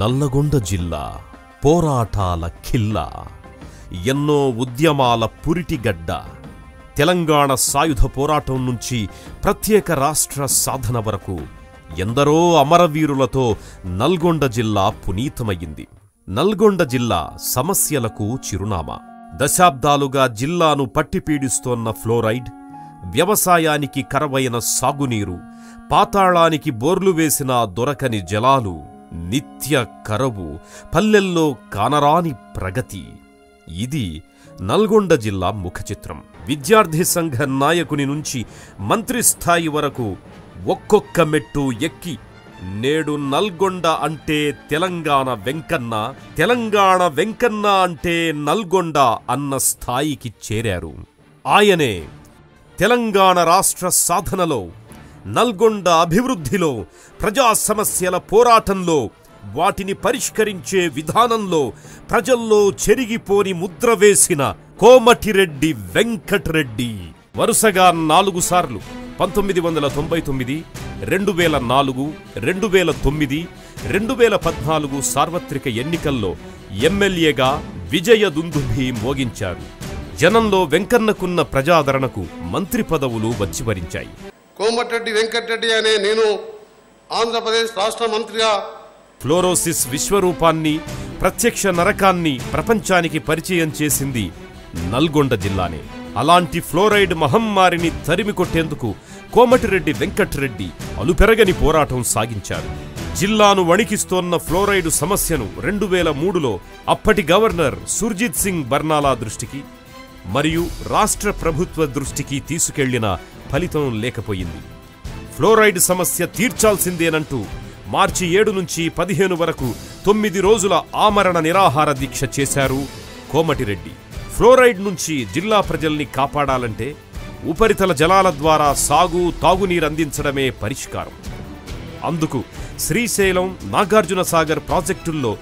నల్లగొండ జిల్లా పోరాటాల ఖిల్లా, ఎన్నో ఉద్యమాల పురిటిగడ్డ. తెలంగాణ సాయుధ పోరాటం నుంచి ప్రత్యేక రాష్ట్ర సాధన వరకు ఎందరో అమరవీరులతో నల్గొండ జిల్లా పునీతమయ్యింది. నల్గొండ జిల్లా సమస్యలకు చిరునామా. దశాబ్దాలుగా జిల్లాను పట్టిపీడిస్తోన్న ఫ్లోరైడ్, వ్యవసాయానికి కరవైన సాగునీరు, పాతాళానికి బోర్లు వేసిన దొరకని జలాలు, నిత్య కరవు, పల్లెల్లో కానరాని ప్రగతి. ఇది నల్గొండ జిల్లా ముఖచిత్రం. విద్యార్థి సంఘ నాయకుని నుంచి మంత్రి స్థాయి వరకు ఒక్కొక్క మెట్టు ఎక్కి నేడు నల్గొండ అంటే తెలంగాణ వెంకన్న, తెలంగాణ వెంకన్న అంటే నల్గొండ అన్న స్థాయికి చేరారు. ఆయనే తెలంగాణ రాష్ట్ర సాధనలో, నల్గొండ అభివృద్ధిలో, ప్రజా సమస్యల పోరాటంలో, వాటిని పరిష్కరించే విధానంలో ప్రజల్లో చెరిగిపోని ముద్ర వేసిన కోమటిరెడ్డి వెంకటరెడ్డి. వరుసగా 4 సార్లు 1999, 2004, 2009, 2014 సార్వత్రిక ఎన్నికల్లో ఎమ్మెల్యేగా విజయ దుందుభి మోగించారు. జనంలో వెంకన్నకున్న ప్రజాదరణకు మంత్రి పదవులు వచ్చి వరించాయి. కోమటిరెడ్డి వెంకటరెడ్డి అనే నేను ఆంధ్రప్రదేశ్ రాష్ట్ర మంత్రిగా ఫ్లోరోసిస్ విశ్వరూపాన్ని, ప్రత్యక్ష నరకాన్ని ప్రపంచానికి పరిచయం చేసింది నల్గొండ జిల్లానే. అలాంటి ఫ్లోరైడ్ మహమ్మారిని తరిమి కొట్టేందుకు కోమటిరెడ్డి వెంకటరెడ్డి అలుపెరగని పోరాటం సాగించారు. జిల్లాను వణికిస్తోన్న ఫ్లోరైడ్ సమస్యను 2003లో అప్పటి గవర్నర్ సుర్జిత్ సింగ్ బర్నాలా దృష్టికి మరియు రాష్ట్ర ప్రభుత్వ దృష్టికి తీసుకెళ్లిన ఫలితం లేకపోయింది. ఫ్లోరైడ్ సమస్య తీర్చాల్సిందేనంటూ మార్చి 7 నుంచి 15 వరకు 9 రోజుల ఆమరణ నిరాహార దీక్ష చేశారు కోమటిరెడ్డి. ఫ్లోరైడ్ నుంచి జిల్లా ప్రజల్ని కాపాడాలంటే ఉపరితల జలాల ద్వారా సాగు, తాగునీరు అందించడమే పరిష్కారం. అందుకు శ్రీశైలం, నాగార్జున సాగర్ ప్రాజెక్టుల్లో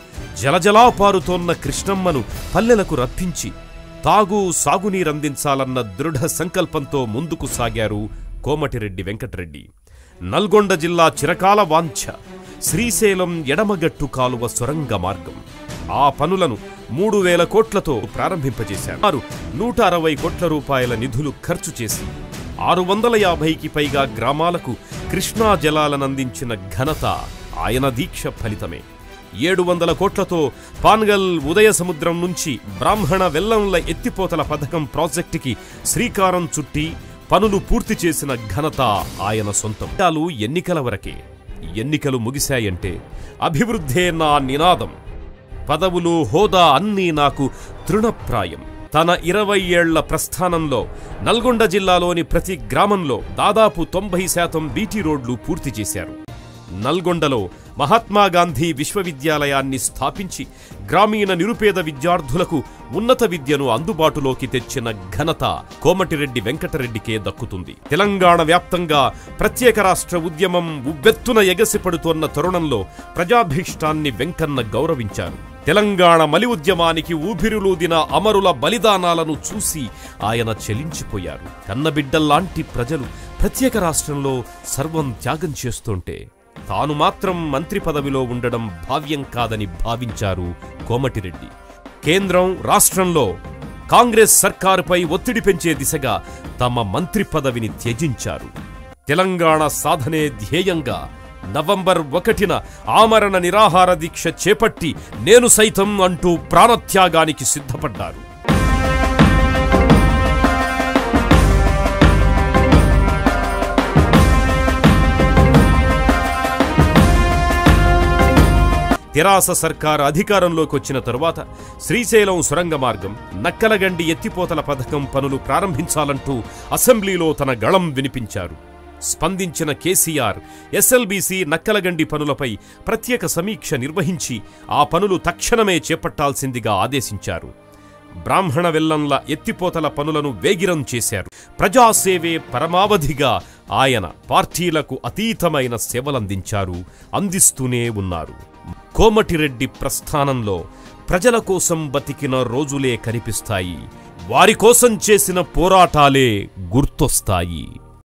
జలజలా పారుతోన్న కృష్ణమ్మను పల్లెలకు రప్పించి తాగు, సాగునీరందించాలన్న దృఢ సంకల్పంతో ముందుకు సాగారు కోమటిరెడ్డి వెంకటరెడ్డి. నల్గొండ జిల్లా చిరకాల వాంఛ శ్రీశైలం ఎడమగట్టు కాలువ సొరంగ మార్గం. ఆ పనులను 3000 కోట్లతో ప్రారంభింపజేశారు. 160 కోట్ల రూపాయల నిధులు ఖర్చు చేసి 650కి పైగా గ్రామాలకు కృష్ణా జలాలనందించిన ఘనత ఆయన దీక్ష ఫలితమే. 700 కోట్లతో పాన్గల్ ఉదయ సముద్రం నుంచి బ్రాహ్మణ వెల్లంల ఎత్తిపోతల పథకం ప్రాజెక్టుకి శ్రీకారం చుట్టి పనులు పూర్తి చేసిన ఘనత ఆయన సొంతం. ఎన్నికల వరకే. ఎన్నికలు ముగిశాయంటే అభివృద్ధే నా నినాదం, పదవులు, హోదా అన్నీ నాకు తృణప్రాయం. తన 20 ఏళ్ల ప్రస్థానంలో నల్గొండ జిల్లాలోని ప్రతి గ్రామంలో దాదాపు 90% బీటీ రోడ్లు పూర్తి చేశారు. నల్గొండలో మహాత్మాగాంధీ విశ్వవిద్యాలయాన్ని స్థాపించి గ్రామీణ నిరుపేద విద్యార్థులకు ఉన్నత విద్యను అందుబాటులోకి తెచ్చిన ఘనత కోమటిరెడ్డి వెంకటరెడ్డికే దక్కుతుంది. తెలంగాణ వ్యాప్తంగా ప్రత్యేక రాష్ట్ర ఉద్యమం ఉవ్వెత్తున ఎగసిపడుతోన్న తరుణంలో ప్రజాభీష్టాన్ని వెంకన్న గౌరవించారు. తెలంగాణ మలి ఉద్యమానికి ఊపిరులూదిన అమరుల బలిదానాలను చూసి ఆయన చెలించిపోయారు. కన్నబిడ్డల్లాంటి ప్రజలు ప్రత్యేక రాష్ట్రంలో సర్వం త్యాగం చేస్తుంటే తాను మాత్రం మంత్రి పదవిలో ఉండడం భావ్యం కాదని భావించారు కోమటిరెడ్డి. కేంద్రం, రాష్ట్రంలో కాంగ్రెస్ సర్కారుపై ఒత్తిడి పెంచే దిశగా తమ మంత్రి పదవిని త్యజించారు. తెలంగాణ సాధనే ధ్యేయంగా నవంబర్ 1న ఆమరణ నిరాహార దీక్ష చేపట్టి నేను సైతం అంటూ ప్రాణత్యాగానికి సిద్ధపడ్డారు. తెరాస సర్కార్ అధికారంలోకి వచ్చిన తరువాత శ్రీశైలం సొరంగ మార్గం, నక్కలగండి ఎత్తిపోతల పథకం పనులు ప్రారంభించాలంటూ అసెంబ్లీలో తన గళం వినిపించారు. స్పందించిన కేసీఆర్ ఎస్ఎల్బీసీ నక్కలగండి పనులపై ప్రత్యేక సమీక్ష నిర్వహించి ఆ పనులు తక్షణమే చేపట్టాల్సిందిగా ఆదేశించారు. బ్రాహ్మణ వెల్లంల ఎత్తిపోతల పనులను వేగిరం చేశారు. ప్రజాసేవే పరమావధిగా ఆయన పార్టీలకు అతీతమైన సేవలందించారు, అందిస్తూనే ఉన్నారు. కోమటిరెడ్డి ప్రస్థానంలో ప్రజల కోసం బతికిన రోజులే కనిపిస్తాయి, వారి కోసం చేసిన పోరాటాలే గుర్తొస్తాయి.